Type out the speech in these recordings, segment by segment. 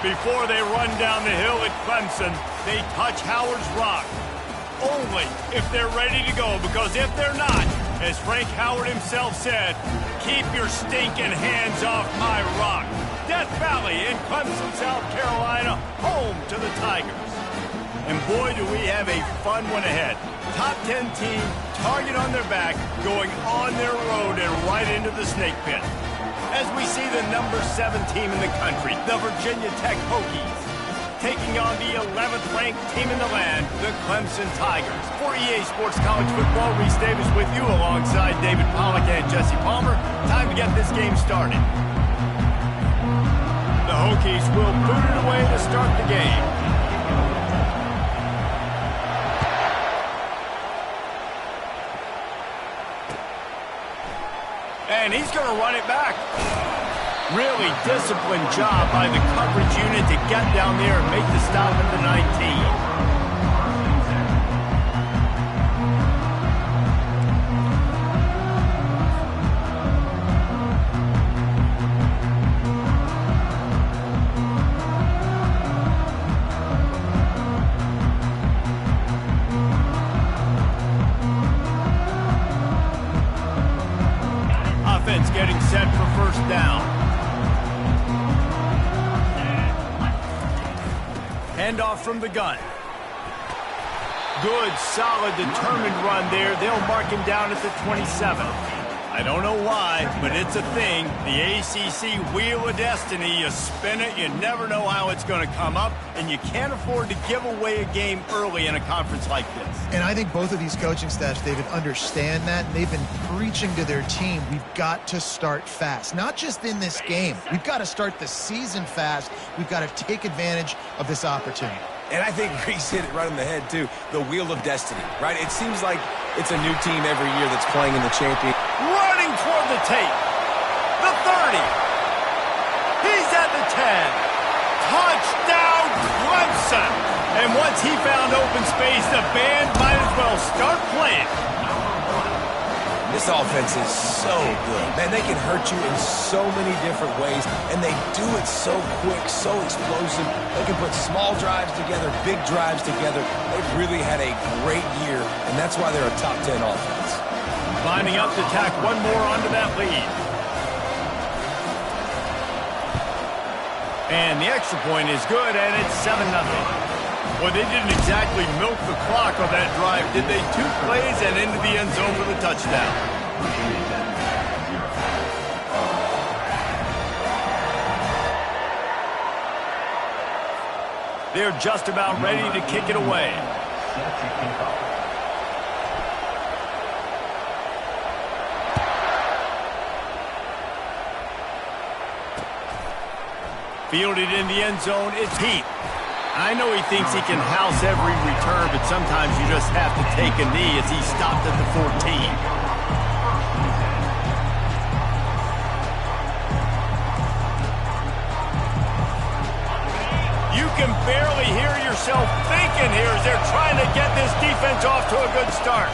Before they run down the hill at Clemson, they touch Howard's rock. Only if they're ready to go, because if they're not, as Frank Howard himself said, keep your stinking hands off my rock. Death Valley in Clemson, South Carolina, home to the Tigers. And boy, do we have a fun one ahead. Top 10 team, target on their back, going on their road and right into the snake pit. As we see the number 7 team in the country, the Virginia Tech Hokies, taking on the 11th ranked team in the land, the Clemson Tigers. For EA Sports College Football, Reese Davis with you alongside David Pollack and Jesse Palmer. Time to get this game started. The Hokies will boot it away to start the game. And he's going to run it back. Really disciplined job by the coverage unit to get down there and make the stop at the 19. Offense getting set for first down. Handoff from the gun. Good, solid, determined run there. They'll mark him down at the 27. I don't know why, but it's a thing. The ACC Wheel of Destiny, you spin it, you never know how it's going to come up, and you can't afford to give away a game early in a conference like this. And I think both of these coaching staffs, David, understand that. They've been preaching to their team, we've got to start fast. Not just in this game. We've got to start the season fast. We've got to take advantage of this opportunity. And I think Reese hit it right on the head, too. The Wheel of Destiny, right? It seems like it's a new team every year that's playing in the champion. Running toward the tape. The 30. He's at the 10. Touchdown, Clemson. And once he found open space, the band might as well start playing. This offense is so good. Man, they can hurt you in so many different ways, and they do it so quick, so explosive. They can put small drives together, big drives together. They've really had a great year, and that's why they're a top 10 offense. Lining up to tack one more onto that lead. And the extra point is good, and it's 7-0. Well, they didn't exactly milk the clock on that drive, did they? 2 plays and into the end zone for the touchdown. They're just about ready to kick it away. Fielded in the end zone, it's Heath. I know he thinks he can house every return, but sometimes you just have to take a knee as he stopped at the 14. You can barely hear yourself thinking here as they're trying to get this defense off to a good start.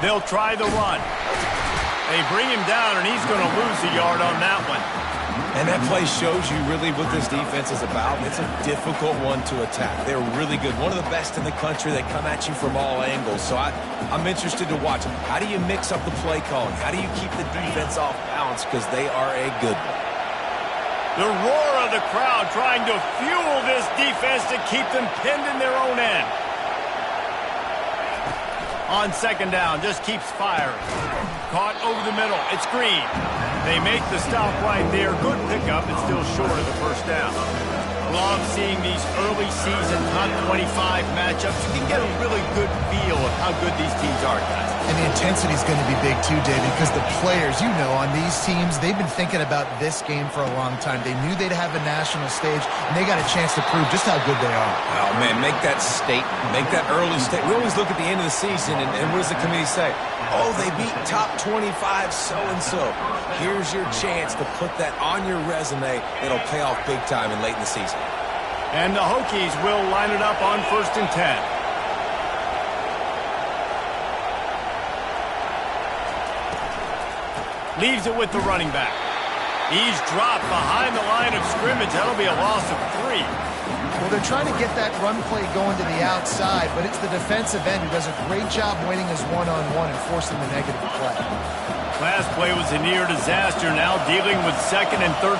They'll try the run. They bring him down, and he's going to lose a yard on that one. And that play shows you really what this defense is about. It's a difficult one to attack. They're really good. One of the best in the country. They come at you from all angles. So I'm interested to watch them. How do you mix up the play calling? How do you keep the defense off balance? Because they are a good one. The roar of the crowd trying to fuel this defense to keep them pinned in their own end. On second down, just keeps firing. Caught over the middle. It's Green. They make the stop right there. Good pickup. It's still short of the first down. Love seeing these early season top 25 matchups. You can get a really good feel of how good these teams are, guys. And the intensity is going to be big too, David, because the players, you know, on these teams, they've been thinking about this game for a long time. They knew they'd have a national stage, and they got a chance to prove just how good they are. Oh, man, make that statement. Make that early statement. We always look at the end of the season, and what does the committee say? Oh, they beat top 25 so-and-so. Here's your chance to put that on your resume. It'll pay off big time and late in the season. And the Hokies will line it up on 1st and 10. Leaves it with the running back. He's dropped behind the line of scrimmage. That'll be a loss of 3. Well, they're trying to get that run play going to the outside, but it's the defensive end who does a great job winning his one-on-one and forcing the negative play. Last play was a near disaster, now dealing with 2nd and 13.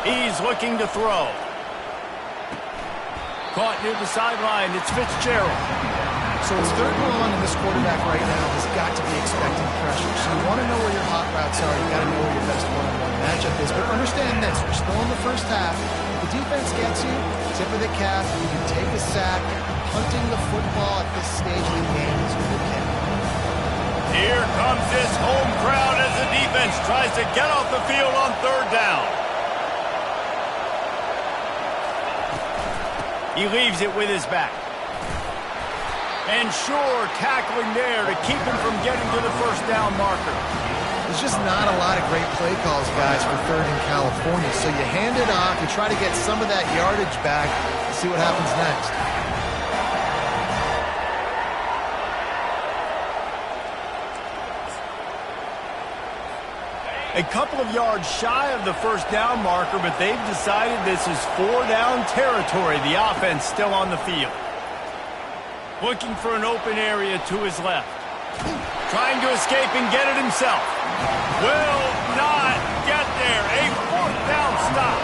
He's looking to throw. Caught near the sideline. It's Fitzgerald. So it's 3rd and long, and this quarterback right now has got to be expecting pressure. So you want to know where your hot routes are. You got to know where your best one-on-one matchup is. But understand this: we're still in the first half. If the defense gets you, tip of the cap, you can take a sack. Punting the football at this stage of the game is okay. Here comes this home crowd as the defense tries to get off the field on 3rd down. He leaves it with his back. And sure, tackling there to keep him from getting to the 1st down marker. There's just not a lot of great play calls, guys, for 3rd in California. So you hand it off, you try to get some of that yardage back, and see what happens next. A couple of yards shy of the 1st down marker, but they've decided this is 4-down territory. The offense still on the field. Looking for an open area to his left. Trying to escape and get it himself. Will not get there. A 4th down stop.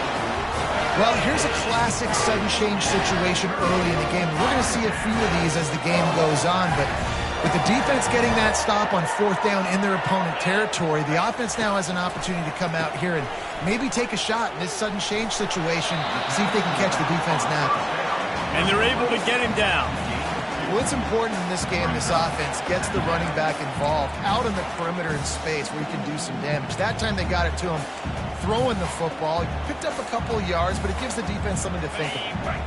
Well, here's a classic sudden change situation early in the game. We're going to see a few of these as the game goes on, but with the defense getting that stop on 4th down in their opponent territory, the offense now has an opportunity to come out here and maybe take a shot in this sudden change situation, see if they can catch the defense napping. And they're able to get him down. Well, it's important in this game, this offense gets the running back involved out on the perimeter in space where he can do some damage. That time they got it to him throwing the football. He picked up a couple of yards, but it gives the defense something to think about.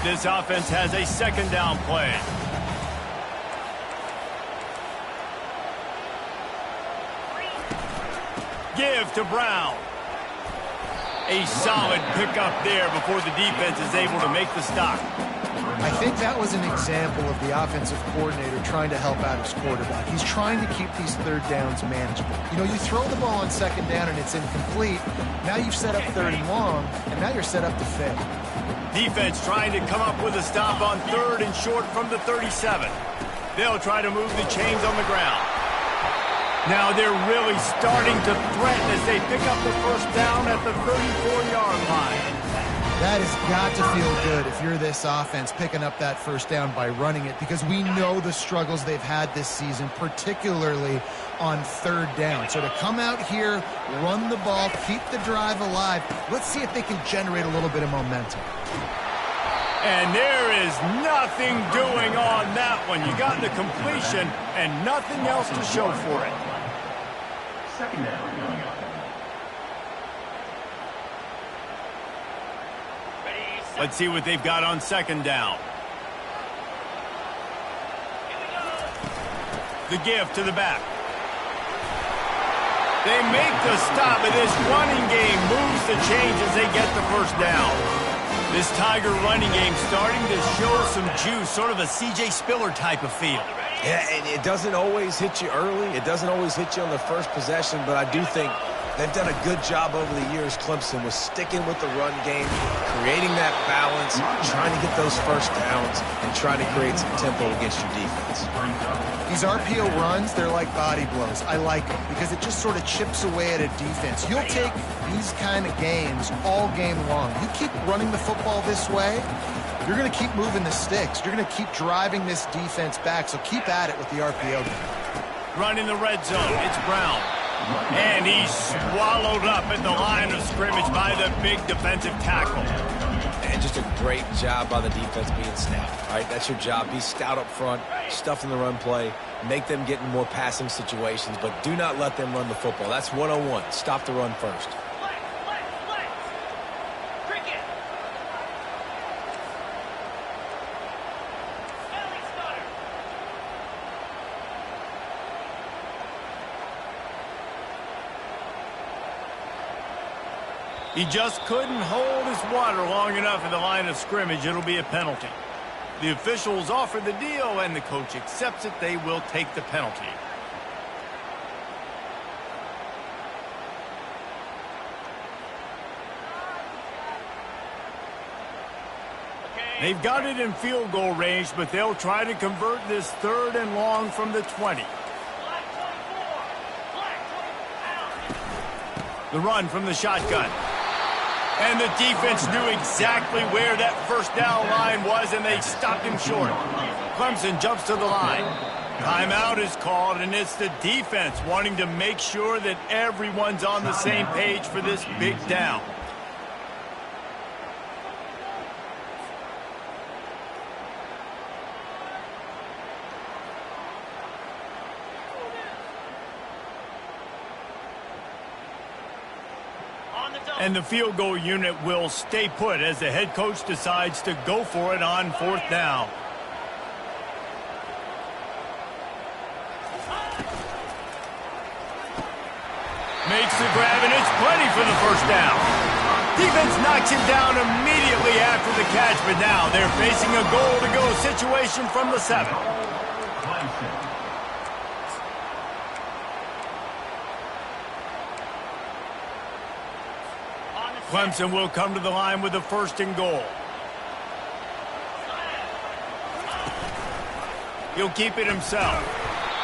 This offense has a 2nd down play. Give to Brown. A solid pickup there before the defense is able to make the stop. I think that was an example of the offensive coordinator trying to help out his quarterback. He's trying to keep these 3rd downs manageable. You know, you throw the ball on 2nd down and it's incomplete. Now you've set up 3rd and long, and now you're set up to fail. Defense trying to come up with a stop on 3rd and short from the 37. They'll try to move the chains on the ground. Now they're really starting to threaten as they pick up the 1st down at the 34-yard line. That has got to feel good if you're this offense picking up that 1st down by running it, because we know the struggles they've had this season, particularly on 3rd down. So to come out here, run the ball, keep the drive alive, let's see if they can generate a little bit of momentum. And there is nothing doing on that one. You got the completion and nothing else to show for it. 2nd down. Let's see what they've got on 2nd down. The give to the back. They make the stop, and this running game moves the chains as they get the 1st down. This Tiger running game starting to show some juice, sort of a C.J. Spiller type of feel. Yeah, and it doesn't always hit you early. It doesn't always hit you on the first possession, but I do think they've done a good job over the years, Clemson, with sticking with the run game, creating that balance, trying to get those 1st downs, and trying to create some tempo against your defense. These RPO runs, they're like body blows. I like them because it just sort of chips away at a defense. You'll take these kind of games all game long. You keep running the football this way, you're going to keep moving the sticks. You're going to keep driving this defense back, so keep at it with the RPO game. Running the red zone, it's Brown. And he's swallowed up at the line of scrimmage by the big defensive tackle. And just a great job by the defense being stout, right? That's your job. Be stout up front, stuff in the run play, make them get in more passing situations, but do not let them run the football. That's 101. Stop the run first. He just couldn't hold his water long enough at the line of scrimmage. It'll be a penalty. The officials offer the deal, and the coach accepts it. They will take the penalty. They've got it in field goal range, but they'll try to convert this 3rd and long from the 20. The run from the shotgun. And the defense knew exactly where that first down line was, and they stopped him short. Clemson jumps to the line. Timeout is called, and it's the defense wanting to make sure that everyone's on the same page for this big down. And the field goal unit will stay put as the head coach decides to go for it on 4th down. Makes the grab, and it's plenty for the first down. Defense knocks him down immediately after the catch, but now they're facing a goal-to-go situation from the 7. Clemson will come to the line with a 1st and goal. He'll keep it himself.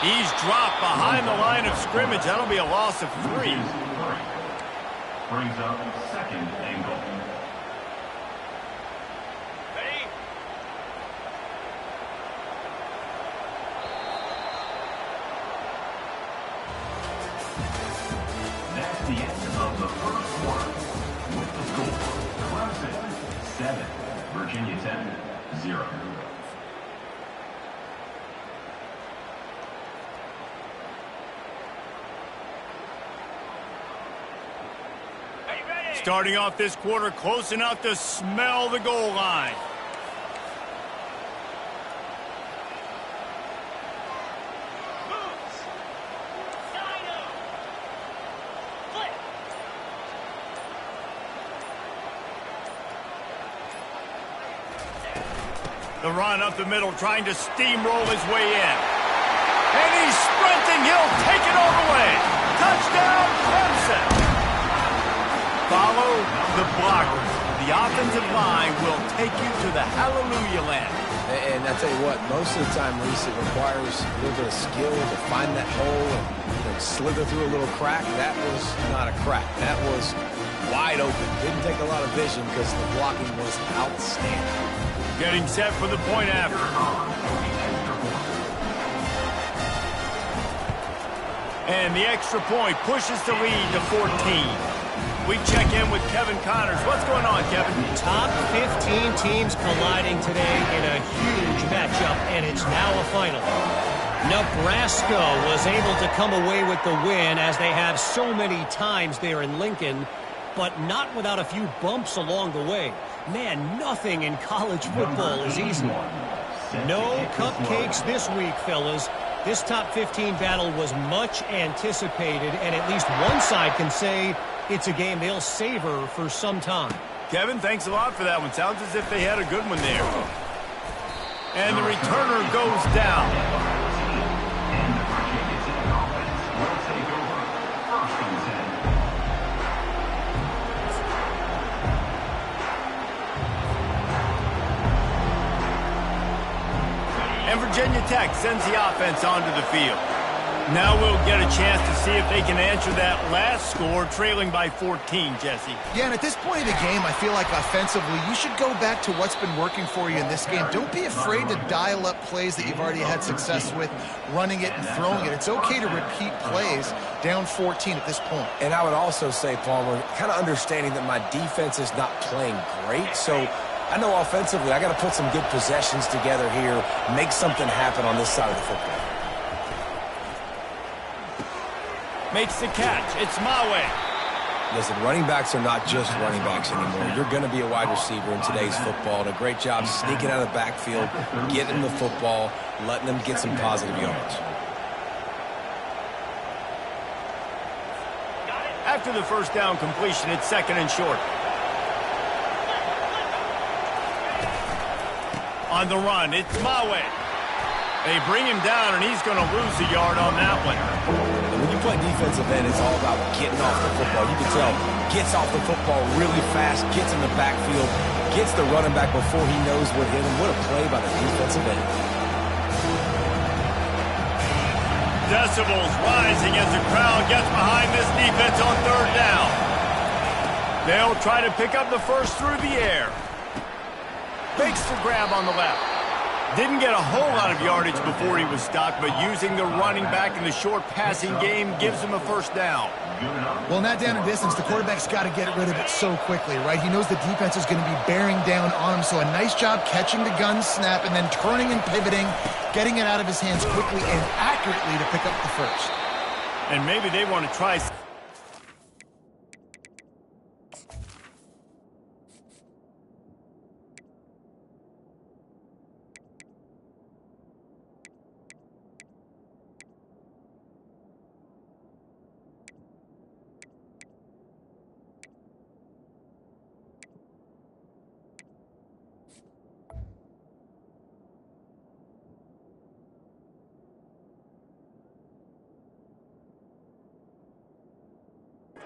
He's dropped behind the line of scrimmage. That'll be a loss of 3. Brings up 2nd and goal. Ready? That's the end of the 1st quarter. With the score, Clemson 7, Virginia Tech 0. Starting off this quarter close enough to smell the goal line. The run up the middle, trying to steamroll his way in. And he's sprinting. He'll take it all the way. Touchdown, Clemson. Follow the blockers. The offensive line will take you to the hallelujah land. And I tell you what, most of the time, Reese, it requires a little bit of skill to find that hole and slither through a little crack. That was not a crack. That was wide open. Didn't take a lot of vision because the blocking was outstanding. Getting set for the point after. And the extra point pushes the lead to 14. We check in with Kevin Connors. What's going on, Kevin? Top 15 teams colliding today in a huge matchup, and it's now a final. Nebraska was able to come away with the win, as they have so many times there in Lincoln, but not without a few bumps along the way. Man, nothing in college football is easy. No cupcakes this week, fellas. This top 15 battle was much anticipated, and at least one side can say it's a game they'll savor for some time. Kevin, thanks a lot for that one. Sounds as if they had a good one there. And the returner goes down. And Virginia Tech sends the offense onto the field. Now we'll get a chance to see if they can answer that last score, trailing by 14, Jesse. Yeah, and at this point of the game, I feel like offensively, you should go back to what's been working for you in this game. Don't be afraid to dial up plays that you've already had success with, running it and throwing it. It's okay to repeat plays down 14 at this point. And I would also say, Palmer, kind of understanding that my defense is not playing great, so I know offensively I got to put some good possessions together here, make something happen on this side of the football. Makes the catch. It's my way. Listen, running backs are not just running backs anymore. You're going to be a wide receiver in today's football. And a great job sneaking out of the backfield, getting the football, letting them get some positive yards. After the first down completion, it's 2nd and short. On the run, it's my way. They bring him down, and he's going to lose a yard on that one. And when you play defensive end, it's all about getting off the football. You can tell, gets off the football really fast, gets in the backfield, gets the running back before he knows what hit him. What a play by the defensive end. Decibels rising as the crowd gets behind this defense on third down. They'll try to pick up the first through the air. Fakes the grab on the left. Didn't get a whole lot of yardage before he was stopped, but using the running back in the short passing game gives him a first down. Well, in that down and distance, the quarterback's got to get rid of it so quickly, right? He knows the defense is going to be bearing down on him, so a nice job catching the gun snap and then turning and pivoting, getting it out of his hands quickly and accurately to pick up the first. And maybe they want to try...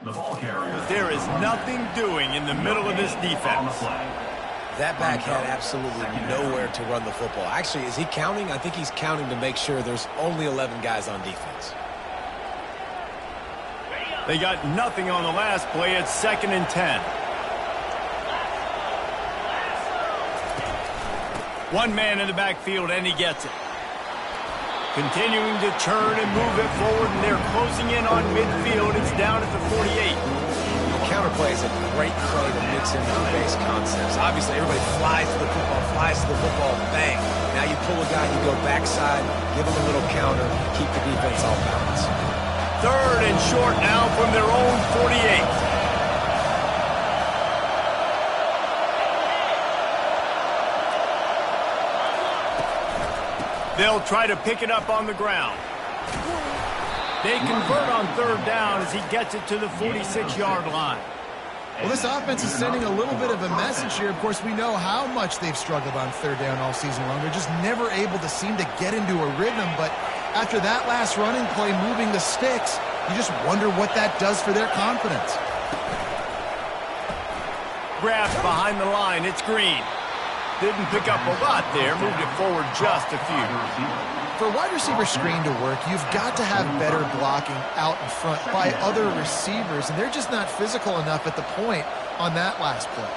The ball carrier. There is nothing doing in the middle of this defense. That back had absolutely nowhere to run the football. Actually, is he counting? I think he's counting to make sure there's only 11 guys on defense. They got nothing on the last play. It's 2nd and 10. One man in the backfield, and he gets it. Continuing to turn and move it forward, and they're closing in on midfield. It's down at the 48. The counterplay is a great play to mix in the base concepts. Obviously, everybody flies to the football, bang. Now you pull a guy, you go backside, give him a little counter, keep the defense off balance. 3rd and short now from their own 48. They'll try to pick it up on the ground. They convert on 3rd down as he gets it to the 46-yard line. Well, this offense is sending a little bit of a message here. Of course, we know how much they've struggled on 3rd down all season long. They're just never able to seem to get into a rhythm. But after that last running play, moving the sticks, you just wonder what that does for their confidence. Grabs behind the line. It's Green. Didn't pick up a lot there. Moved it forward just a few. For a wide receiver screen to work, you've got to have better blocking out in front by other receivers, and they're just not physical enough at the point on that last play.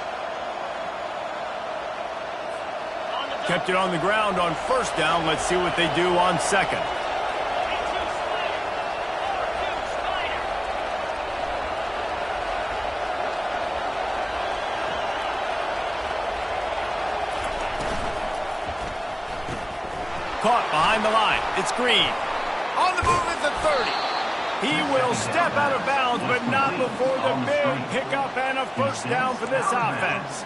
Kept it on the ground on 1st down. Let's see what they do on 2nd. Caught behind the line. It's Green. On the move at the 30. He will step out of bounds, but not before the big pickup and a 1st down for this offense.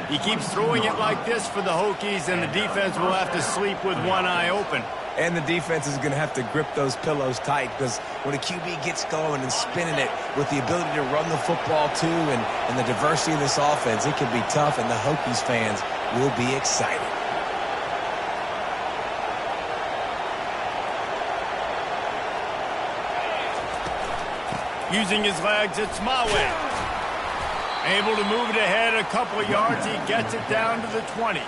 He keeps throwing it like this for the Hokies, and the defense will have to sleep with one eye open. And the defense is going to have to grip those pillows tight, because when a QB gets going and spinning it with the ability to run the football too and the diversity of this offense, it can be tough, and the Hokies fans will be excited. Using his legs, it's Mawe. Able to move it ahead a couple of yards. He gets it down to the 20.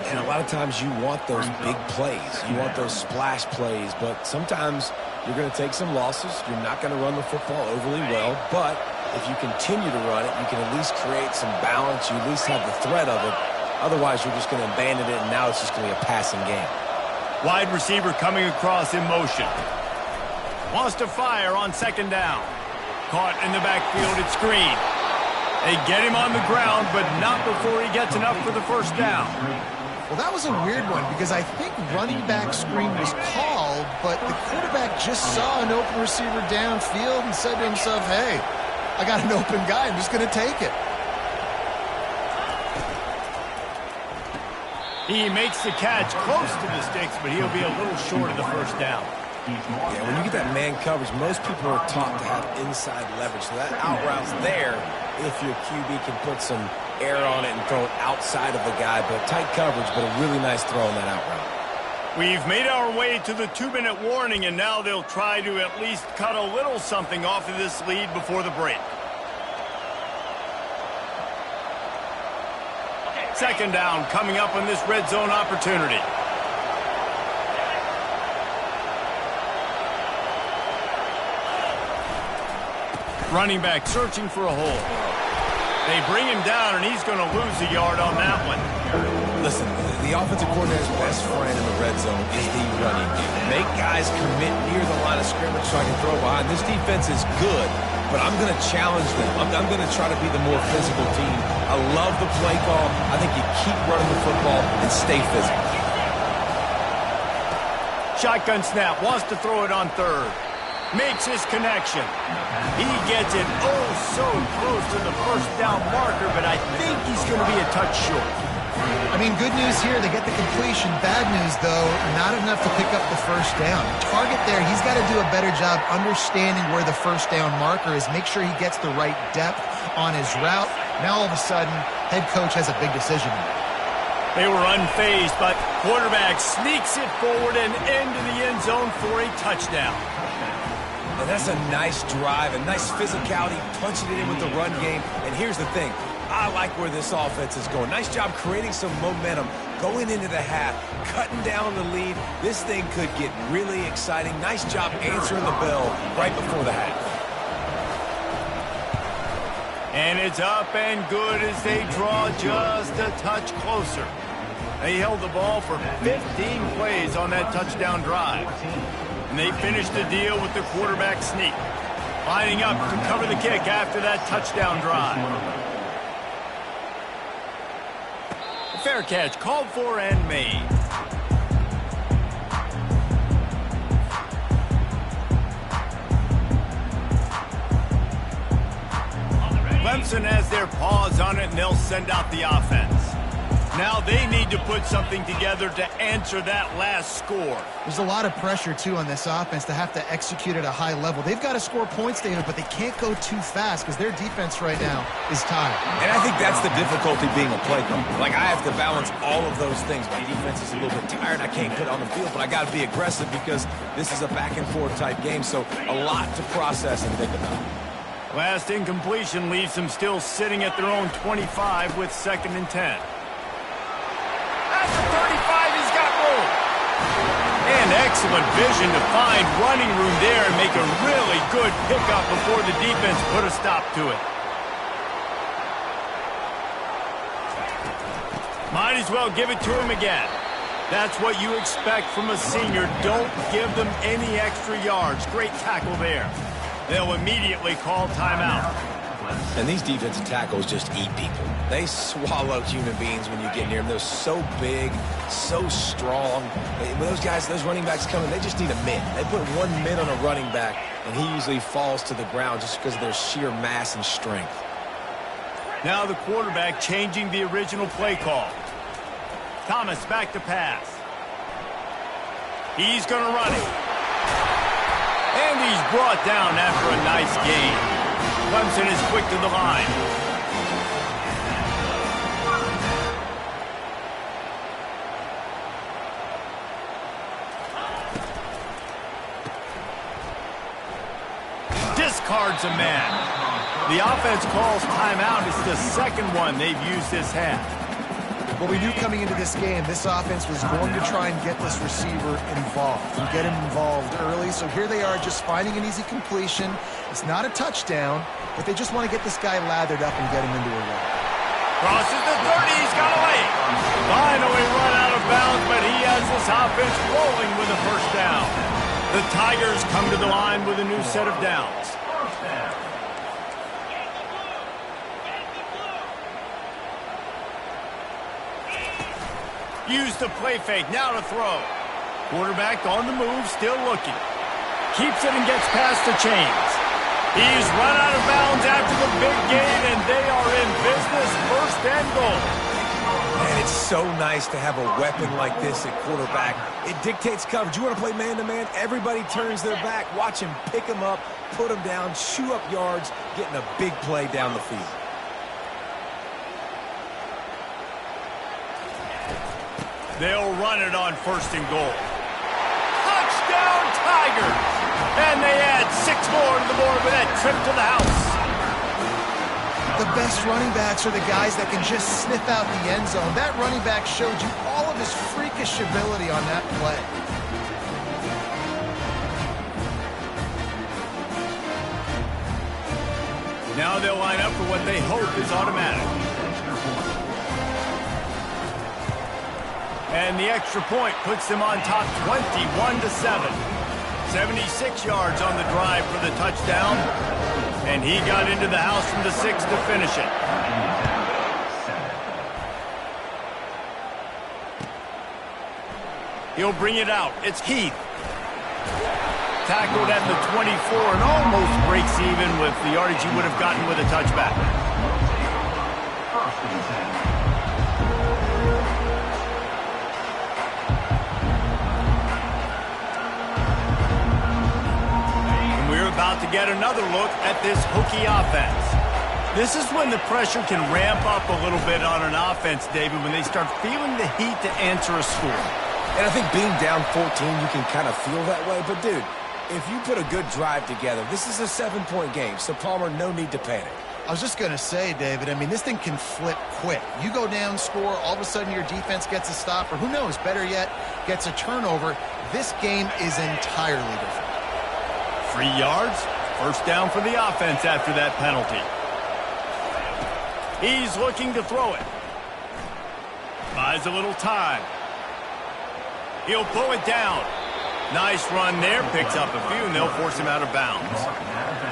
And a lot of times you want those big plays. You want those splash plays, but sometimes you're going to take some losses. You're not going to run the football overly well, but if you continue to run it, you can at least create some balance. You at least have the threat of it. Otherwise, you're just going to abandon it, and now it's just going to be a passing game. Wide receiver coming across in motion. Wants to fire on 2nd down. Caught in the backfield, it's Green. They get him on the ground, but not before he gets enough for the 1st down. Well, that was a weird one because I think running back screen was called, but the quarterback just saw an open receiver downfield and said to himself, hey, I got an open guy. I'm just going to take it. He makes the catch close to the sticks, but he'll be a little short of the 1st down. Yeah, when you get that man coverage, most people are taught to have inside leverage. So that out route's there if your QB can put some air on it and throw it outside of the guy. But tight coverage, but a really nice throw on that out route. We've made our way to the 2-minute warning, and now they'll try to at least cut a little something off of this lead before the break. Second down coming up on this red zone opportunity. Running back searching for a hole. They bring him down, and he's going to lose a yard on that one. Listen, the offensive coordinator's best friend in the red zone is the running game. Make guys commit near the line of scrimmage so I can throw behind. This defense is good, but I'm going to challenge them. I'm going to try to be the more physical team. I love the play call. I think you keep running the football and stay physical. Shotgun snap, wants to throw it on third. Makes his connection. He gets it oh so close to the first down marker, but I think he's going to be a touch short. I mean, good news here, they get the completion. Bad news, though, not enough to pick up the first down. Target there, he's got to do a better job understanding where the first down marker is, make sure he gets the right depth on his route. Now, all of a sudden, head coach has a big decision. They were unfazed, but quarterback sneaks it forward and into the end zone for a touchdown. And that's a nice drive, a nice physicality, punching it in with the run game. And here's the thing. I like where this offense is going. Nice job creating some momentum, going into the half, cutting down the lead. This thing could get really exciting. Nice job answering the bell right before the half. And it's up and good as they draw just a touch closer. They held the ball for 15 plays on that touchdown drive. And they finished the deal with the quarterback sneak. Lining up to cover the kick after that touchdown drive. Fair catch called for and made. Clemson has their paws on it, and they'll send out the offense. Now they need to put something together to answer that last score. There's a lot of pressure, too, on this offense to have to execute at a high level. They've got to score points, David, but they can't go too fast because their defense right now is tired. And I think that's the difficulty being a play caller. Like, I have to balance all of those things. My defense is a little bit tired. I can't get on the field, but I got to be aggressive because this is a back-and-forth type game, so a lot to process and think about. Last incompletion leaves them still sitting at their own 25 with 2nd and 10. At the 35, he's got room. And excellent vision to find running room there and make a really good pickup before the defense put a stop to it. Might as well give it to him again. That's what you expect from a senior. Don't give them any extra yards. Great tackle there. They'll immediately call timeout. And these defensive tackles just eat people. They swallow human beings when you get near them. They're so big, so strong. When those guys, those running backs come in, they just need a mid. They put one mid on a running back, and he usually falls to the ground just because of their sheer mass and strength. Now the quarterback changing the original play call. Thomas back to pass. He's going to run it. And he's brought down after a nice gain. Clemson is quick to the line. Discards a man. The offense calls timeout. It's the second one they've used this half. Well, we knew coming into this game, this offense was going to try and get this receiver involved and get him involved early. So here they are just finding an easy completion. It's not a touchdown, but they just want to get this guy lathered up and get him into a run. Crosses the 30, he's got a lane. Finally run out of bounds, but he has this offense rolling with a first down. The Tigers come to the line with a new set of downs. Use the play fake, now to throw. Quarterback on the move, still looking. Keeps it and gets past the chains. He's run out of bounds after the big gain, and they are in business, 1st and goal. Man, it's so nice to have a weapon like this at quarterback. It dictates coverage. You want to play man-to-man? Everybody turns their back. Watch him pick him up, put him down, chew up yards, getting a big play down the field. They'll run it on 1st and goal. Touchdown, Tigers! And they add 6 more to the board with that trip to the house. The best running backs are the guys that can just sniff out the end zone. That running back showed you all of his freakish ability on that play. Now they'll line up for what they hope is automatic. And the extra point puts them on top 21-7. 76 yards on the drive for the touchdown. And he got into the house from the 6 to finish it. He'll bring it out. It's Heath. Tackled at the 24 and almost breaks even with the yardage he would have gotten with a touchback. About to get another look at this hooky offense. This is when the pressure can ramp up a little bit on an offense, David, when they start feeling the heat to answer a score. And I think being down 14, you can kind of feel that way. But, dude, if you put a good drive together, this is a 7-point game. So, Palmer, no need to panic. I was just going to say, David, I mean, this thing can flip quick. You go down, score, all of a sudden your defense gets a stop, or who knows, better yet, gets a turnover. This game is entirely different. 3 yards, 1st down for the offense after that penalty. He's looking to throw it. Buys a little time. He'll pull it down. Nice run there, picks up a few, and they'll force him out of bounds.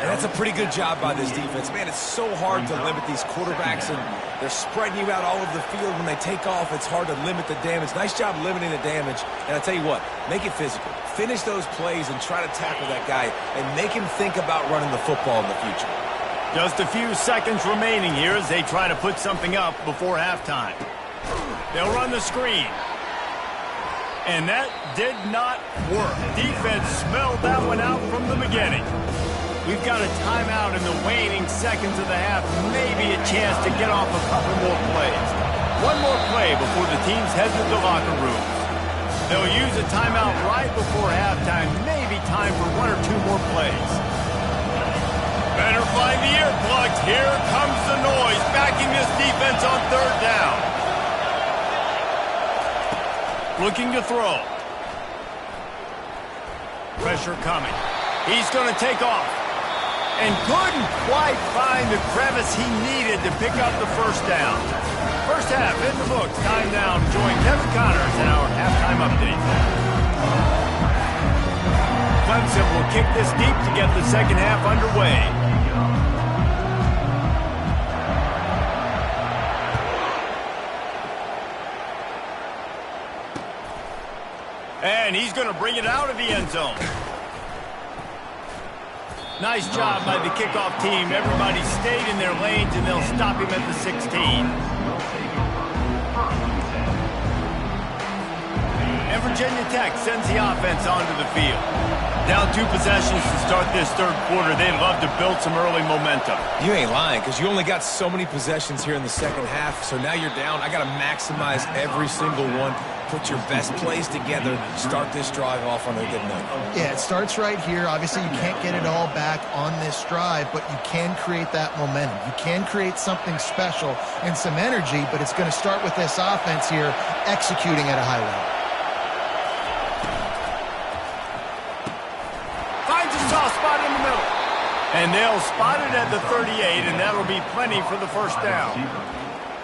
And that's a pretty good job by this defense. Man, it's so hard to limit these quarterbacks, and they're spreading you out all over the field. When they take off, it's hard to limit the damage. Nice job limiting the damage. And I tell you what, make it physical. Finish those plays and try to tackle that guy and make him think about running the football in the future. Just a few seconds remaining here as they try to put something up before halftime. They'll run the screen. And that did not work. Defense smelled that one out from the beginning. We've got a timeout in the waning seconds of the half. Maybe a chance to get off a couple more plays. One more play before the teams head to the locker rooms. They'll use a timeout right before halftime. Maybe time for 1 or 2 more plays. Better find the earplugs. Here comes the noise, backing this defense on 3rd down. Looking to throw. Pressure coming. He's going to take off. And couldn't quite find the crevice he needed to pick up the 1st down. 1st half in the books. Time now to join Kevin Connors in our halftime update. Clemson will kick this deep to get the 2nd half underway. And he's going to bring it out of the end zone. Nice job by the kickoff team. Everybody stayed in their lanes, and they'll stop him at the 16. And Virginia Tech sends the offense onto the field. Down 2 possessions to start this 3rd quarter. They'd love to build some early momentum. You ain't lying, because you only got so many possessions here in the 2nd half. So now you're down. I got to maximize every single one. Put your best plays together. Start this drive off on a good note. Yeah, it starts right here. Obviously, you can't get it all back on this drive, but you can create that momentum. You can create something special and some energy, but it's going to start with this offense here executing at a high level. Finds a soft spot in the middle. And they'll spot it at the 38, and that'll be plenty for the 1st down.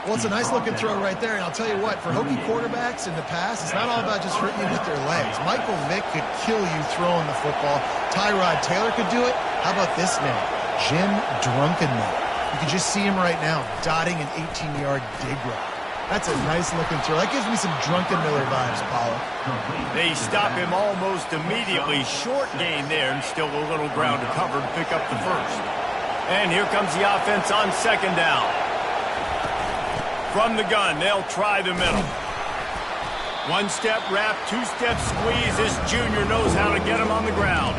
Well, it's a nice-looking throw right there, and I'll tell you what, for Hokie quarterbacks in the past, it's not all about just hurting you with their legs. Michael Vick could kill you throwing the football. Tyrod Taylor could do it. How about this name? Jim Drunkenmiller. You can just see him right now, dotting an 18-yard dig route. That's a nice-looking throw. That gives me some Drunkenmiller vibes, Paulo. They stop him almost immediately. Short gain there, and still a little ground to cover to pick up the 1st. And here comes the offense on 2nd down. From the gun, they'll try the middle. 1-step wrap, 2-step squeeze. This junior knows how to get him on the ground.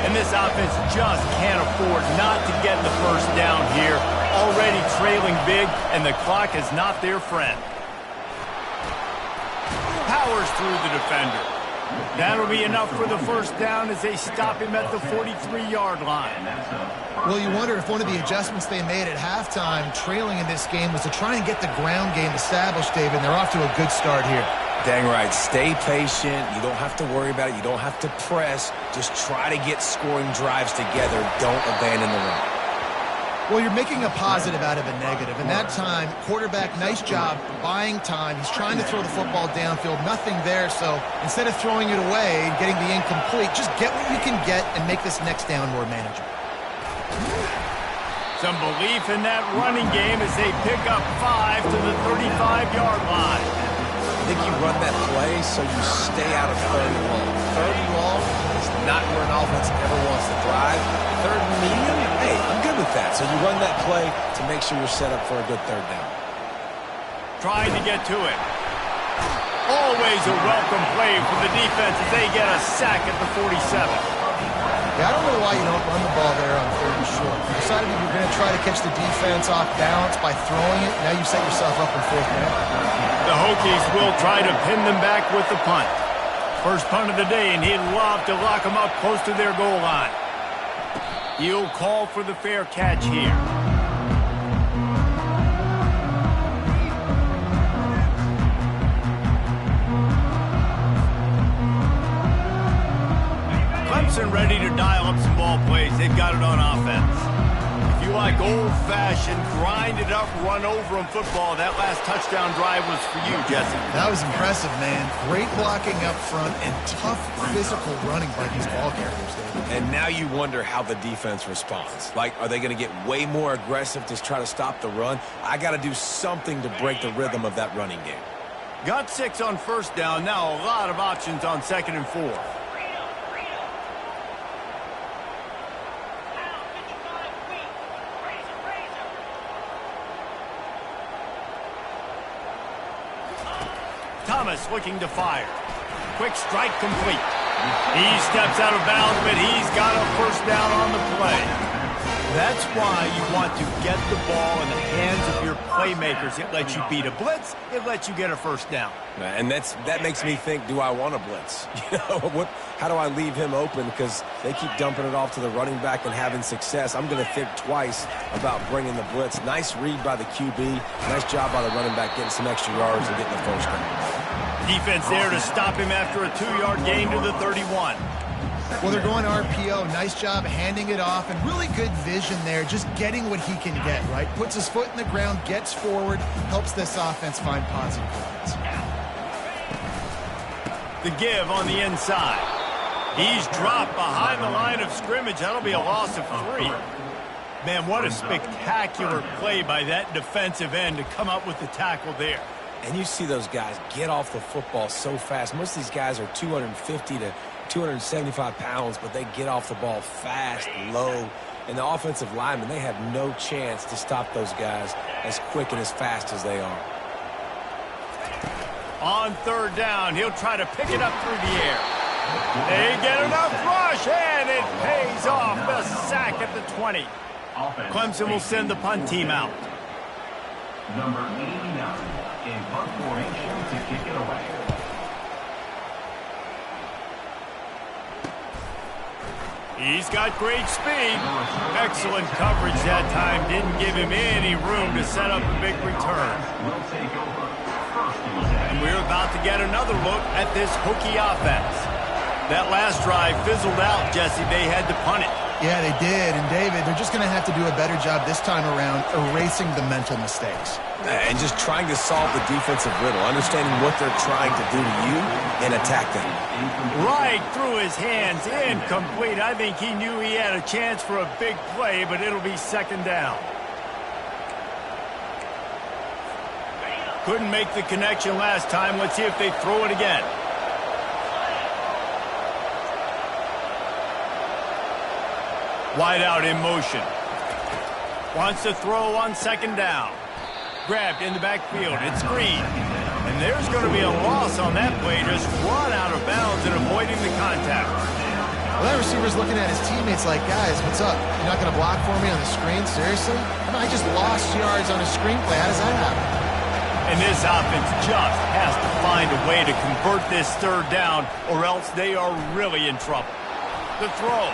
And this offense just can't afford not to get the 1st down here. already trailing big, and the clock is not their friend. Powers through the defender. That'll be enough for the first down as they stop him at the 43-yard line. Well, you wonder if one of the adjustments they made at halftime, trailing in this game, was to try and get the ground game established, David. And they're off to a good start here. Dang right. Stay patient. You don't have to worry about it. You don't have to press. Just try to get scoring drives together. Don't abandon the run. Well, you're making a positive out of a negative. And that time, quarterback, nice job buying time. He's trying to throw the football downfield. Nothing there. So instead of throwing it away and getting the incomplete, just get what you can get and make this next down more manageable. Some belief in that running game as they pick up 5 to the 35-yard line. I think you run that play so you stay out of third and long. Third and long is not where an offense ever wants to thrive. Third and medium, hey, I'm good with that. So you run that play to make sure you're set up for a good third down. Trying to get to it. Always a welcome play for the defense as they get a sack at the 47. Yeah, I don't know why you don't run the ball there on third and short. You decided you were going to try to catch the defense off balance by throwing it. Now you set yourself up in fourth down. The Hokies will try to pin them back with the punt. First punt of the day, and he'd love to lock them up close to their goal line. He'll call for the fair catch here. Clemson ready to dial up some ball plays. They've got it on offense. If you like old-fashioned, grind-it-up, run-over-'em football, that last touchdown drive was for you, Jesse. That was impressive, man. Great blocking up front and tough physical running by these ball carriers, David. And now you wonder how the defense responds. Like, are they going to get way more aggressive to try to stop the run? I got to do something to break the rhythm of that running game. Got 6 on first down. Now a lot of options on 2nd and 4. Thomas looking to fire. Quick strike complete. He steps out of bounds, but he's got a first down on the play. That's why you want to get the ball in the hands of your playmakers. It lets you beat a blitz. It lets you get a first down. And that makes me think, do I want a blitz? You know, how do I leave him open? Because they keep dumping it off to the running back and having success. I'm going to think twice about bringing the blitz. Nice read by the QB. Nice job by the running back getting some extra yards and getting the first down. Defense there to stop him after a 2-yard gain to the 31. Well, they're going RPO. Nice job handing it off, and really good vision there, just getting what he can get, right? Puts his foot in the ground, gets forward, helps this offense find positive points. The give on the inside. He's dropped behind the line of scrimmage. That'll be a loss of 3. Man, what a spectacular play by that defensive end to come up with the tackle there. And you see those guys get off the football so fast. Most of these guys are 250 to 275 pounds, but they get off the ball fast, low. And the offensive linemen, they have no chance to stop those guys as quick and as fast as they are. On 3rd down, he'll try to pick it up through the air. They get enough rush, and it pays off. The sack at the 20. Clemson will send the punt team out. Number 89 in punt formation to kick it away. He's got great speed. Excellent coverage that time. Didn't give him any room to set up a big return. And we're about to get another look at this Hokie offense. That last drive fizzled out, Jesse. They had to punt it. Yeah, they did. And, David, they're just going to have to do a better job this time around erasing the mental mistakes. And just trying to solve the defensive riddle, understanding what they're trying to do to you and attack them. Right through his hands, incomplete. I think he knew he had a chance for a big play, but it'll be 2nd down. Couldn't make the connection last time. Let's see if they throw it again. Wide out in motion. Wants to throw on 2nd down. Grabbed in the backfield. It's Green. And there's going to be a loss on that play. Just run out of bounds and avoiding the contact. Well, that receiver's looking at his teammates like, guys, what's up? You're not going to block for me on the screen? Seriously? I mean, I just lost yards on a screenplay. How does that happen? And this offense just has to find a way to convert this third down, or else they are really in trouble. The throw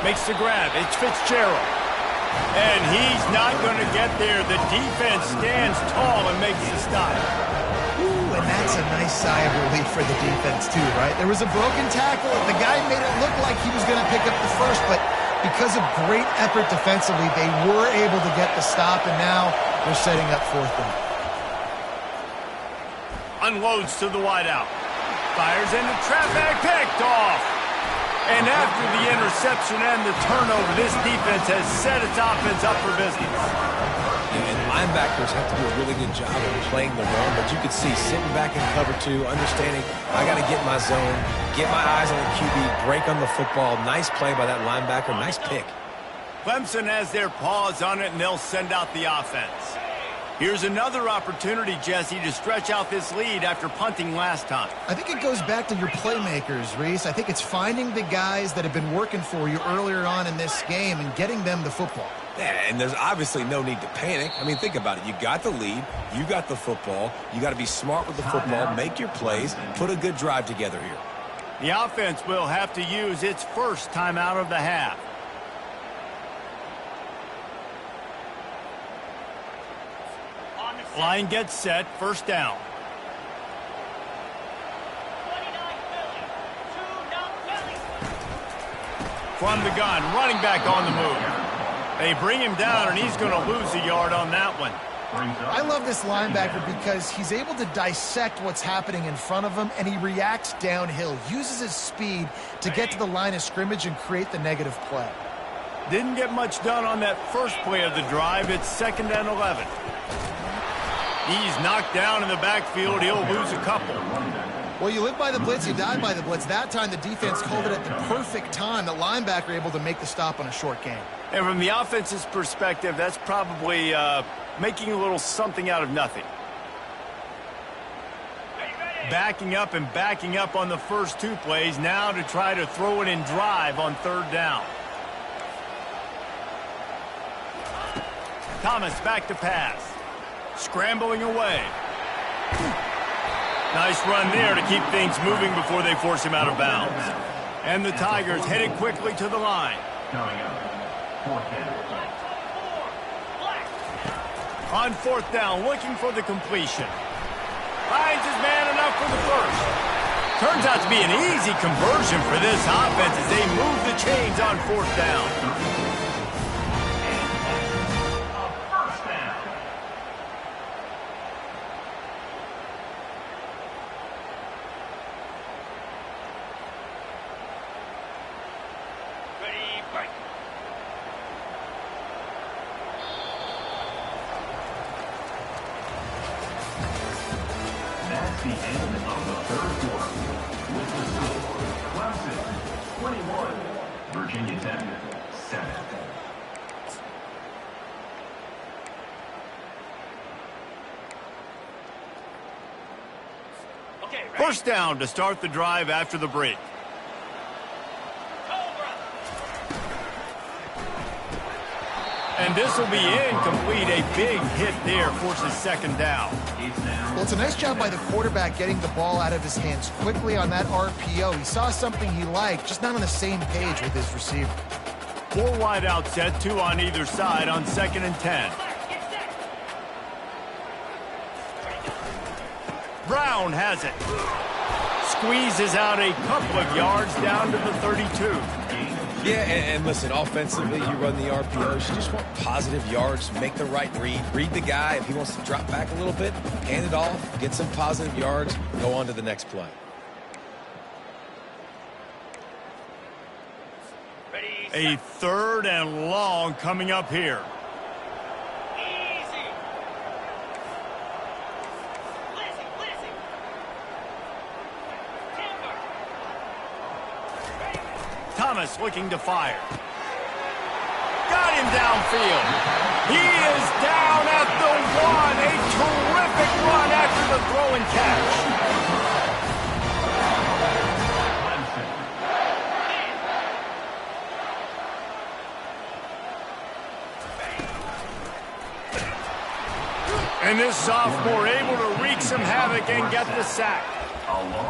makes the grab. It's Fitzgerald. And he's not going to get there. The defense stands tall and makes the stop. Ooh, and that's a nice sigh of relief for the defense, too, right? There was a broken tackle. The guy made it look like he was going to pick up the first, but because of great effort defensively, they were able to get the stop, and now they're setting up fourth down. Unloads to the wideout. Fires into traffic, picked off. And after the interception and the turnover, this defense has set its offense up for business. And linebackers have to do a really good job of playing the run, but you can see sitting back in cover two, understanding I got to get my zone, get my eyes on the QB, break on the football. Nice play by that linebacker, nice pick. Clemson has their paws on it, and they'll send out the offense. Here's another opportunity, Jesse, to stretch out this lead after punting last time. I think it goes back to your playmakers, Reese. I think it's finding the guys that have been working for you earlier on in this game and getting them the football. Yeah, and there's obviously no need to panic. I mean, think about it. You got the lead. You got the football. You got to be smart with the football, make your plays, put a good drive together here. The offense will have to use its first timeout of the half. Line gets set, first down. From the gun, running back on the move. They bring him down, and he's going to lose a yard on that one. I love this linebacker because he's able to dissect what's happening in front of him, and he reacts downhill, uses his speed to get to the line of scrimmage and create the negative play. Didn't get much done on that first play of the drive. It's 2nd and 11. He's knocked down in the backfield. He'll lose a couple. Well, you live by the blitz, you die by the blitz. That time the defense called it at the perfect time. The linebacker able to make the stop on a short gain. And from the offense's perspective, that's probably making a little something out of nothing. Backing up and backing up on the first two plays, now to try to throw it in drive on third down. Thomas back to pass. Scrambling away. Nice run there to keep things moving before they force him out of bounds. And the Tigers headed quickly to the line. Coming up, fourth down. On fourth down, looking for the completion. Finds his man enough for the first. Turns out to be an easy conversion for this offense as they move the chains on fourth down. That's the end of the third quarter. With the score, Clemson 21, Virginia Tech 7. First down to start the drive after the break. And this will be incomplete. A big hit there forces second down. Well, it's a nice job by the quarterback getting the ball out of his hands quickly on that RPO. He saw something he liked, just not on the same page with his receiver. 4 wide out set, 2 on either side on 2nd and 10. Brown has it. Squeezes out a couple of yards down to the 32. Yeah, and listen, offensively, you run the RPOs. You just want positive yards, make the right read. Read the guy. If he wants to drop back a little bit, hand it off, get some positive yards, go on to the next play. A 3rd and long coming up here. Thomas looking to fire. Got him downfield. He is down at the 1. A terrific run after the throw and catch. And this sophomore able to wreak some havoc and get the sack.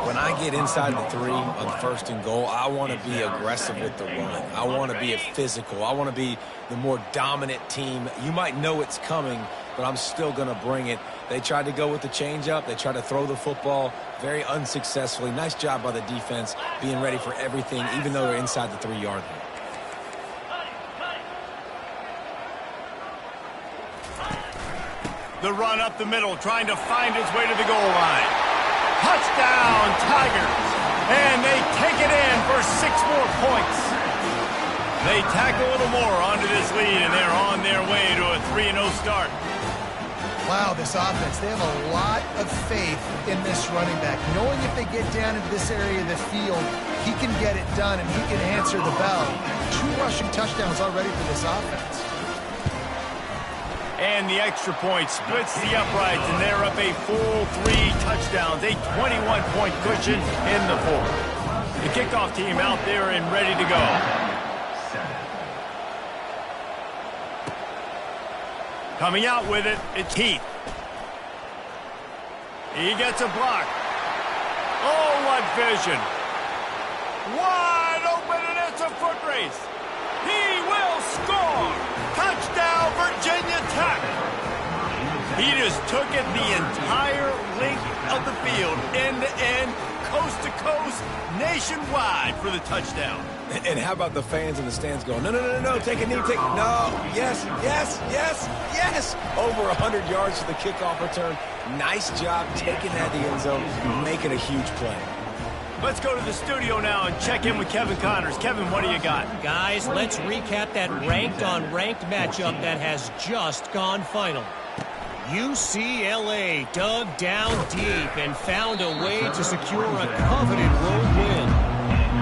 When I get inside the 3 on 1st and goal, I want to be aggressive with the run. I want to be physical. I want to be the more dominant team. You might know it's coming, but I'm still going to bring it. They tried to go with the changeup. They tried to throw the football very unsuccessfully. Nice job by the defense being ready for everything, even though they're inside the 3-yard line. The run up the middle, trying to find its way to the goal line. Touchdown, Tigers! And they take it in for 6 more points. They tack a little more onto this lead, and they're on their way to a 3-0 start. Wow, this offense, they have a lot of faith in this running back. Knowing if they get down into this area of the field, he can get it done and he can answer the bell. 2 rushing touchdowns already for this offense. And the extra point splits the uprights, and they're up a full 3 touchdowns, a 21-point cushion in the 4th. The kickoff team out there and ready to go. Coming out with it, it's Heath. He gets a block. Oh, what vision. Wide open, and it's a foot race. He will score. Touchdown, Virginia Tech. He just took it the entire length of the field, end to end, coast to coast, nationwide for the touchdown. And how about the fans in the stands going, no, no, no, no, take a knee, take, no, yes, yes, yes, yes. Over 100 yards to the kickoff return. Nice job taking that to the end zone, making a huge play. Let's go to the studio now and check in with Kevin Connors. Kevin, what do you got? Guys, let's recap that ranked-on-ranked matchup that has just gone final. UCLA dug down deep and found a way to secure a coveted road win.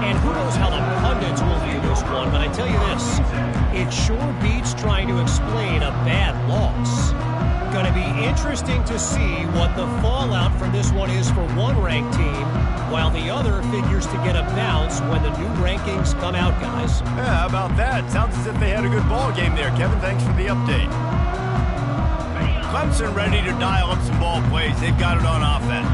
And who knows how the pundits will view this one, but I tell you this, it sure beats trying to explain a bad loss. Going to be interesting to see what the fallout from this one is for one ranked team, while the other figures to get a bounce when the new rankings come out, guys. Yeah, how about that? Sounds as if they had a good ball game there. Kevin, thanks for the update. Clemson ready to dial up some ball plays. They've got it on offense.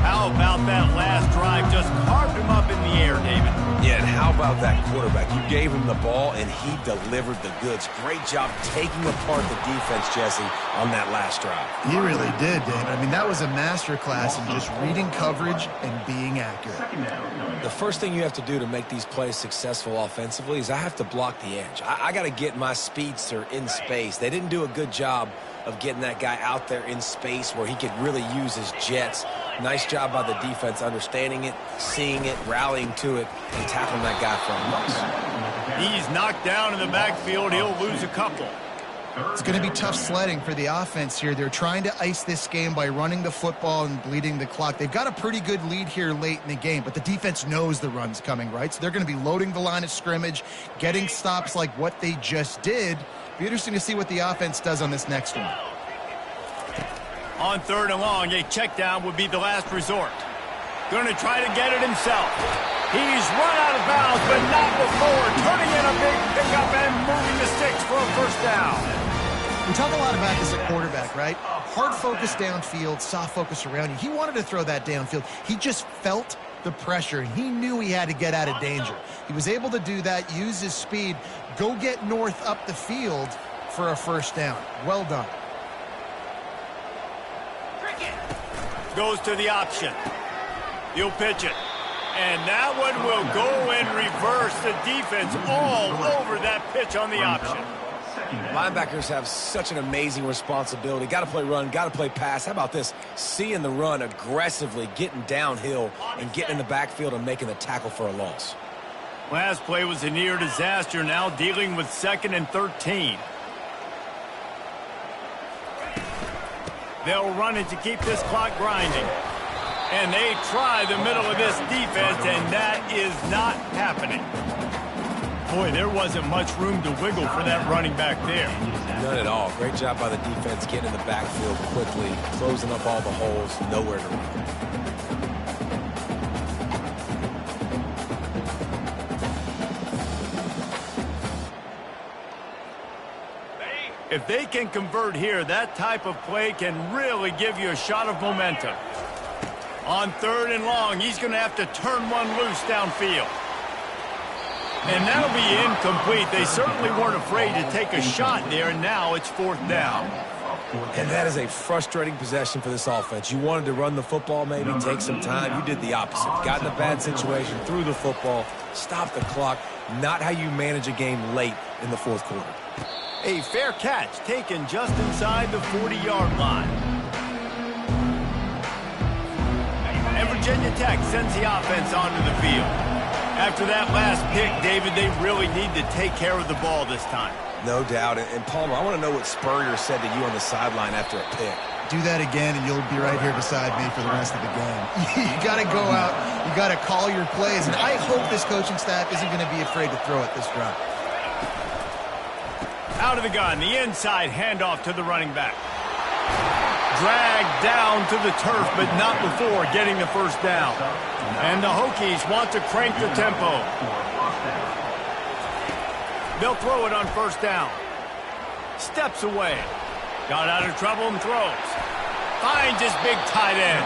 How about that last drive? Just carved him up in the air, David. Yeah, and how about that quarterback? You gave him the ball, and he delivered the goods. Great job taking apart the defense, Jesse, on that last drive. He really did, David. I mean, that was a masterclass in just reading coverage and being accurate. The first thing you have to do to make these plays successful offensively is I have to block the edge. I got to get my speedster in space. They didn't do a good job of getting that guy out there in space where he could really use his jets. Nice job by the defense understanding it, seeing it, rallying to it, and tackling that guy for a loss. He's knocked down in the backfield. He'll lose a couple. It's going to be tough sledding for the offense here. They're trying to ice this game by running the football and bleeding the clock. They've got a pretty good lead here late in the game, but the defense knows the run's coming, right? So they're going to be loading the line of scrimmage, getting stops like what they just did. Be interesting to see what the offense does on this next one. On 3rd and long, a check down would be the last resort. Going to try to get it himself. He's run out of bounds, but not before turning in a big pickup and moving the sticks for a first down. We talk a lot about this at quarterback, right? Hard focus downfield, soft focus around you. He wanted to throw that downfield. He just felt the pressure, and he knew he had to get out of danger. He was able to do that, use his speed, go get north up the field for a first down. Well done. Goes to the option. He'll pitch it. And that one will go in reverse. The defense all over that pitch on the option. Linebackers have such an amazing responsibility. Got to play run, got to play pass. How about this? Seeing the run aggressively, getting downhill, and getting in the backfield and making the tackle for a loss. Last play was a near disaster. Now dealing with 2nd and 13. They'll run it to keep this clock grinding. And they try the middle of this defense, and that is not happening. Boy, there wasn't much room to wiggle for that running back there. None at all. Great job by the defense getting in the backfield quickly, closing up all the holes, nowhere to run. If they can convert here, that type of play can really give you a shot of momentum. On 3rd and long, he's going to have to turn one loose downfield. And that'll be incomplete. They certainly weren't afraid to take a shot there, and now it's 4th down. And that is a frustrating possession for this offense. You wanted to run the football, maybe take some time. You did the opposite. Got in a bad situation, threw the football, stopped the clock. Not how you manage a game late in the 4th quarter. A fair catch taken just inside the 40-yard line. And Virginia Tech sends the offense onto the field. After that last pick, David, they really need to take care of the ball this time. No doubt. And Palmer, I want to know what Spurrier said to you on the sideline after a pick. Do that again, and you'll be right here beside me for the rest of the game. You got to go out. You got to call your plays. And I hope this coaching staff isn't going to be afraid to throw it this drive. Out of the gun, the inside handoff to the running back. Dragged down to the turf, but not before getting the 1st down. And the Hokies want to crank the tempo. They'll throw it on 1st down. Steps away. Got out of trouble and throws. Finds his big tight end.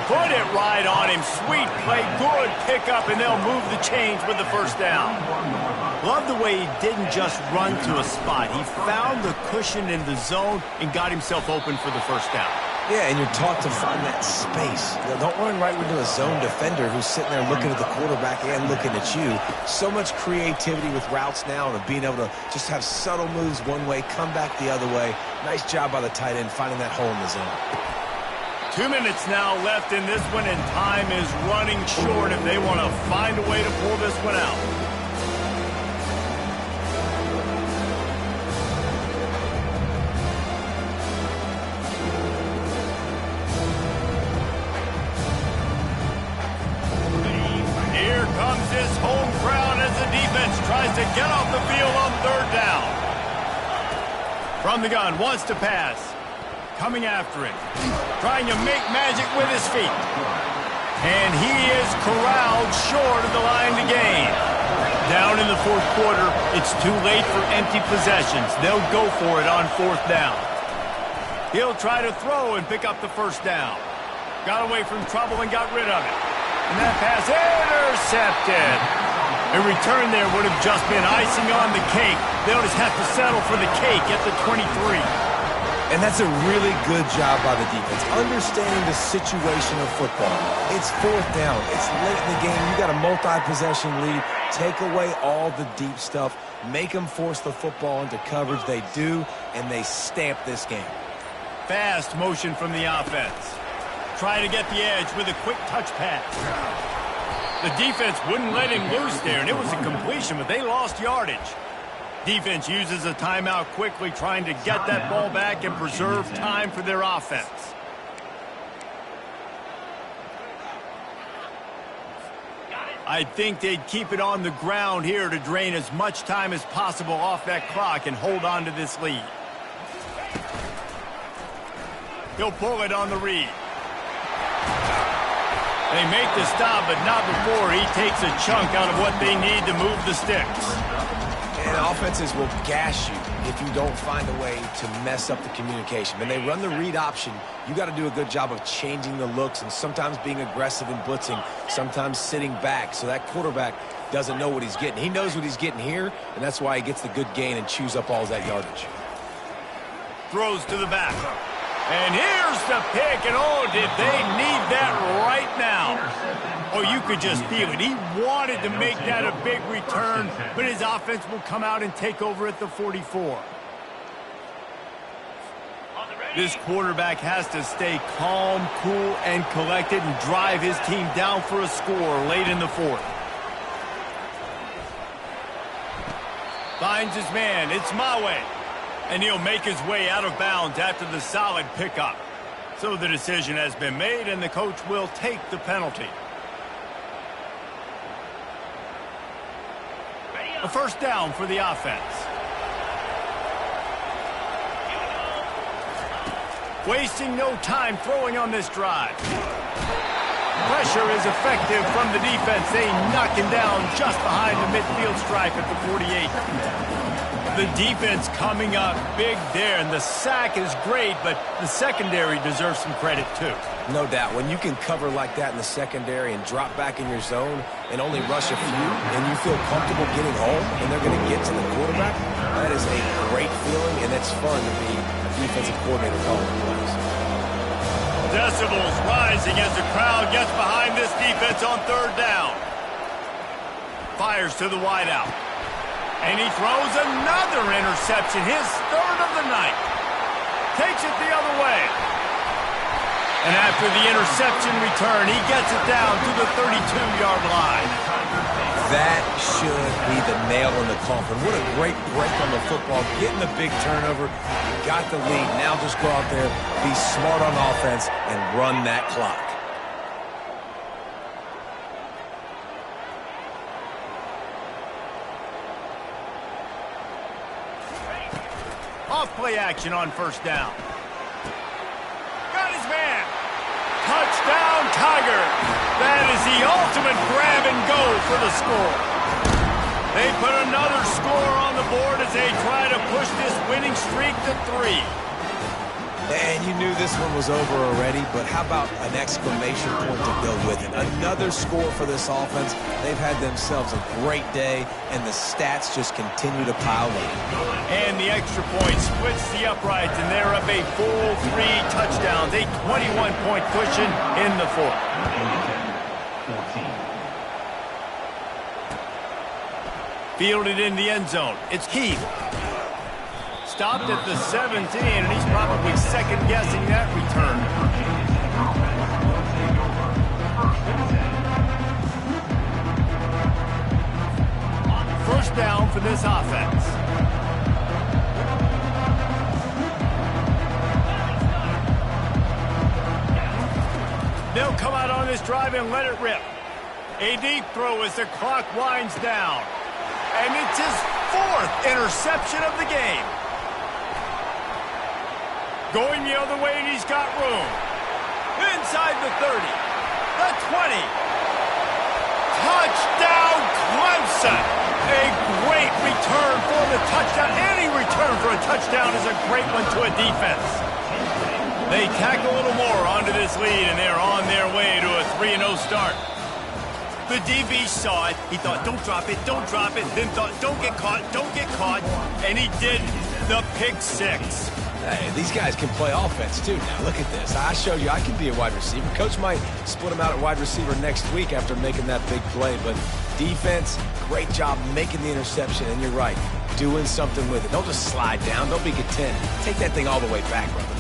Put it right on him. Sweet play. Good pickup, and they'll move the chains with the 1st down. Love the way he didn't just run to a spot. He found the cushion in the zone and got himself open for the 1st down. Yeah, and you're taught to find that space. You know, don't run right into a zone defender who's sitting there looking at the quarterback and looking at you. So much creativity with routes now and being able to just have subtle moves one way, come back the other way. Nice job by the tight end finding that hole in the zone. 2 minutes now left in this one, and time is running short if they want to find a way to pull this one out. Here comes this home crowd as the defense tries to get off the field on 3rd down. From the gun, wants to pass. Coming after it. Trying to make magic with his feet. And he is corralled short of the line to gain. Down in the 4th quarter, it's too late for empty possessions. They'll go for it on 4th down. He'll try to throw and pick up the 1st down. Got away from trouble and got rid of it. And that pass intercepted. A return there would have just been icing on the cake. They'll just have to settle for the cake at the 23. And that's a really good job by the defense, understanding the situation of football. It's 4th down. It's late in the game. You got a multi-possession lead. Take away all the deep stuff. Make them force the football into coverage. They do, and they stamp this game. Fast motion from the offense. Try to get the edge with a quick touch pass. The defense wouldn't let him loose there, and it was a completion, but they lost yardage. Defense uses a timeout quickly, trying to get that ball back and preserve time for their offense. I think they'd keep it on the ground here to drain as much time as possible off that clock and hold on to this lead. He'll pull it on the read. They make the stop, but not before he takes a chunk out of what they need to move the sticks. And offenses will gash you if you don't find a way to mess up the communication. When they run the read option, you got to do a good job of changing the looks and sometimes being aggressive in blitzing, sometimes sitting back so that quarterback doesn't know what he's getting. He knows what he's getting here, and that's why he gets the good gain and chews up all that yardage. Throws to the back. And here's the pick, and oh, did they need that right now. Oh, you could just feel it. He wanted to make that a big return, but his offense will come out and take over at the 44. This quarterback has to stay calm, cool, and collected and drive his team down for a score late in the 4th. Finds his man. It's Mawe. And he'll make his way out of bounds after the solid pickup. So the decision has been made, and the coach will take the penalty. A 1st down for the offense. Wasting no time throwing on this drive. Pressure is effective from the defense. They knock him down just behind the midfield stripe at the 48. The defense coming up big there, and the sack is great, but the secondary deserves some credit too. No doubt. When you can cover like that in the secondary and drop back in your zone and only rush a few, and you feel comfortable getting home, and they're going to get to the quarterback, that is a great feeling, and it's fun to be a defensive coordinator calling plays. Decibels rising as the crowd gets behind this defense on third down. Fires to the wideout. And he throws another interception, his third of the night. Takes it the other way. And after the interception return, he gets it down to the 32-yard line. That should be the nail in the coffin. What a great break on the football. Getting the big turnover. You got the lead. Now just go out there, be smart on offense, and run that clock. Off-play action on first down. Got his man. Touchdown, Tiger. That is the ultimate grab and go for the score. They put another score on the board as they try to push this winning streak to 3. And you knew this one was over already, but how about an exclamation point to go with it? Another score for this offense. They've had themselves a great day, and the stats just continue to pile up. And the extra point splits the uprights, and they're up a full 3 touchdowns, a 21-point cushion in the fourth. Fielded in the end zone. It's Heath. Stopped at the 17, and he's probably second-guessing that return. First down for this offense. They'll come out on this drive and let it rip. A deep throw as the clock winds down. And it's his 4th interception of the game. Going the other way, and he's got room. Inside the 30. The 20. Touchdown, Clemson. A great return for the touchdown. Any return for a touchdown is a great one to a defense. They tack a little more onto this lead, and they're on their way to a 3-0 start. The DB saw it. He thought, don't drop it, don't drop it. Then thought, don't get caught, don't get caught. And he did the pick 6. Hey, these guys can play offense, too. Now, look at this. I showed you I can be a wide receiver. Coach might split him out at wide receiver next week after making that big play. But defense, great job making the interception. And you're right, doing something with it. Don't just slide down. Don't be content. Take that thing all the way back, brother.